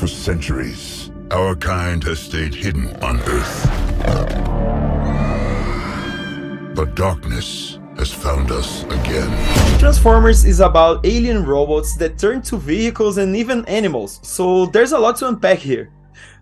For centuries, our kind has stayed hidden on Earth. But darkness has found us again. Transformers is about alien robots that turn to vehicles and even animals, so there's a lot to unpack here.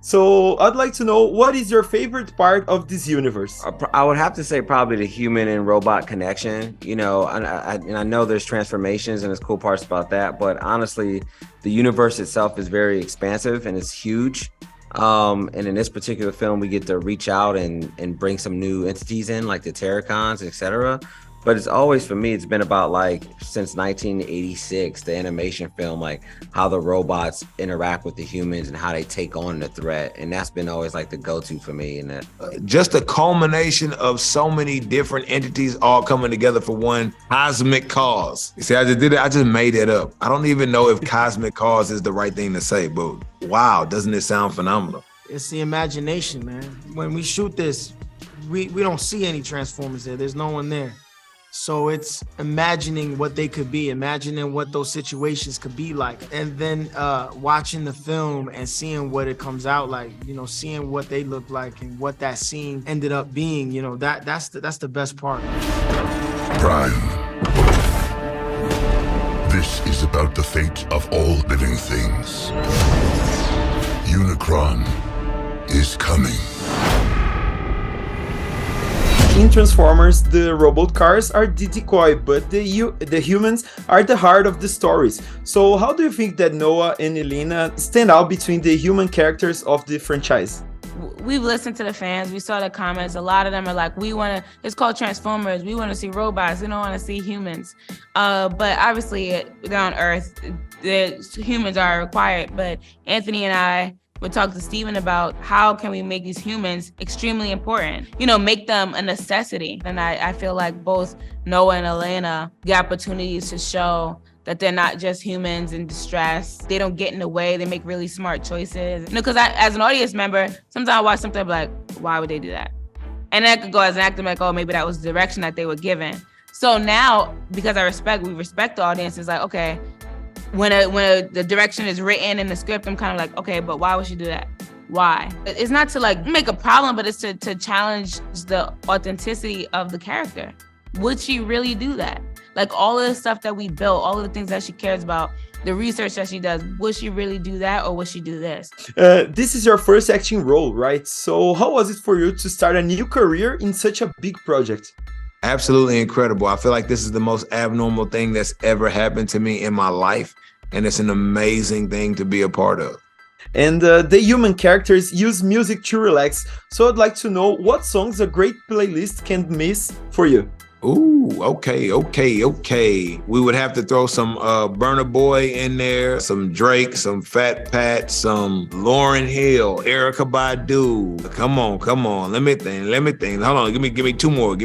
So I'd like to know, what is your favorite part of this universe? I would have to say probably the human and robot connection. You know, and I know there's transformations and there's cool parts about that, but honestly, the universe itself is very expansive and it's huge. And in this particular film, we get to reach out and bring some new entities in, like the Terracons, etc. But it's always, for me, it's been about, like, since 1986, the animation film, like how the robots interact with the humans and how they take on the threat. And that's been always like the go-to for me. And just a culmination of so many different entities all coming together for one cosmic cause. You see, I just made it up. I don't even know if cosmic cause is the right thing to say, but wow, doesn't it sound phenomenal? It's the imagination, man. When we shoot this, we don't see any Transformers there. There's no one there. So it's imagining what they could be, imagining what those situations could be like, and then watching the film and seeing what it comes out like, you know, seeing what they look like and what that scene ended up being, you know, that's the best part. Prime. This is about the fate of all living things. Unicron is coming. In Transformers, the robot cars are the decoy, but the humans are the heart of the stories. So how do you think that Noah and Elena stand out between the human characters of the franchise? We've listened to the fans. We saw the comments. A lot of them are like, it's called Transformers. We want to see robots. We don't want to see humans. But obviously, they're on Earth. The humans are required. But Anthony and I would talk to Steven about how can we make these humans extremely important, you know, make them a necessity. And I feel like both Noah and Elena get opportunities to show that they're not just humans in distress. They don't get in the way. They make really smart choices. You know, because as an audience member, sometimes I watch something, I'm like, why would they do that? And then I could go as an actor, like, oh, maybe that was the direction that they were given. So now, because we respect the audience, it's like, okay, when the direction is written in the script, I'm kind of like, okay, but why would she do that? Why? It's not to like make a problem, but it's to challenge the authenticity of the character. Would she really do that? Like all of the stuff that we built, all of the things that she cares about, the research that she does, would she really do that or would she do this? This is your first acting role, right? So how was it for you to start a new career in such a big project? Absolutely incredible. I feel like this is the most abnormal thing that's ever happened to me in my life. And it's an amazing thing to be a part of. And the human characters use music to relax. So I'd like to know what songs a great playlist can miss for you. Ooh, okay. We would have to throw some Burna Boy in there, some Drake, some Fat Pat, some Lauryn Hill, Erykah Badu. Come on. Let me think. Hold on, give me two more.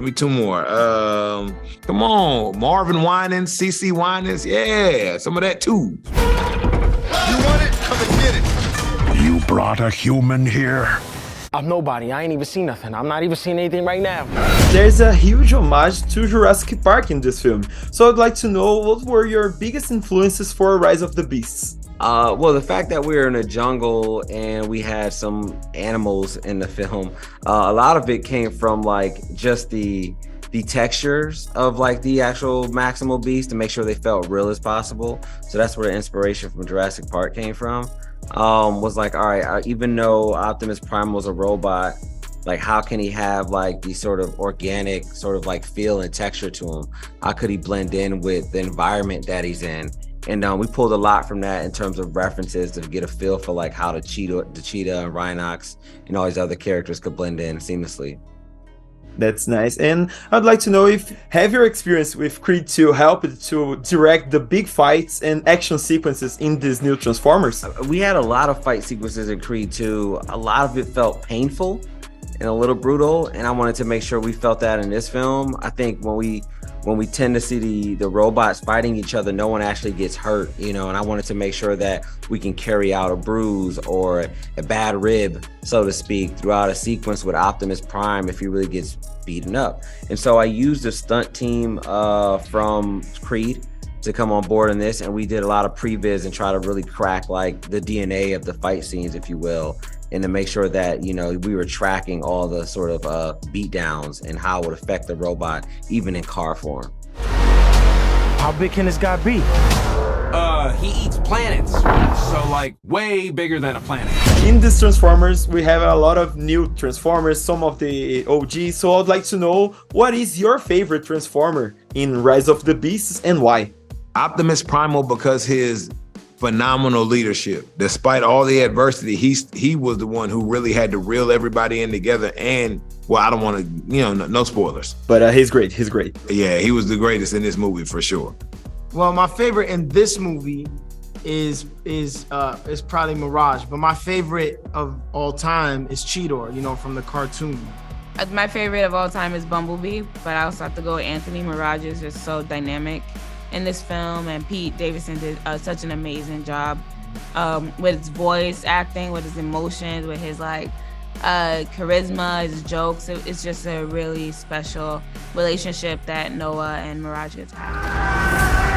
Come on, Marvin Winans, CeCe Winans. Yeah, some of that too. You want it? Come and get it. You brought a human here? I'm nobody. I ain't even seen nothing. I'm not even seeing anything right now. There's a huge homage to Jurassic Park in this film. So I'd like to know, what were your biggest influences for Rise of the Beasts? Well, the fact that we were in a jungle and we had some animals in the film, a lot of it came from like just the textures of like the actual maximal beast to make sure they felt real as possible. So that's where the inspiration from Jurassic Park came from. Was like, all right, even though Optimus Prime was a robot, like how can he have like the sort of organic sort of like feel and texture to him? How could he blend in with the environment that he's in? And we pulled a lot from that in terms of references to get a feel for like how the cheetah and Rhinox and all these other characters could blend in seamlessly. That's nice. And I'd like to know if have your experience with Creed 2 helped to direct the big fights and action sequences in these new Transformers? We had a lot of fight sequences in Creed 2. A lot of it felt painful and a little brutal, and I wanted to make sure we felt that in this film. I think when we tend to see the robots fighting each other, no one actually gets hurt, you know, and I wanted to make sure that we can carry out a bruise or a bad rib, so to speak, throughout a sequence with Optimus Prime if he really gets beaten up. And so I used a stunt team from Creed to come on board in this, and we did a lot of previs and try to really crack like the DNA of the fight scenes, if you will, and to make sure that, you know, we were tracking all the sort of beat downs and how it would affect the robot, even in car form. How big can this guy be? He eats planets, so like way bigger than a planet. In this Transformers, we have a lot of new Transformers, some of the OGs, so I'd like to know, what is your favorite Transformer in Rise of the Beasts and why? Optimus Primal, because his phenomenal leadership. Despite all the adversity, he was the one who really had to reel everybody in together. And, well, I don't want to, you know, no spoilers. But he's great, he's great. Yeah, he was the greatest in this movie for sure. Well, my favorite in this movie is probably Mirage, but my favorite of all time is Cheetor, you know, from the cartoon. My favorite of all time is Bumblebee, but I also have to go with Anthony. Mirage is just so dynamic in this film, and Pete Davidson did such an amazing job with his voice acting, with his emotions, with his like charisma, his jokes. It's just a really special relationship that Noah and Mirage get to have.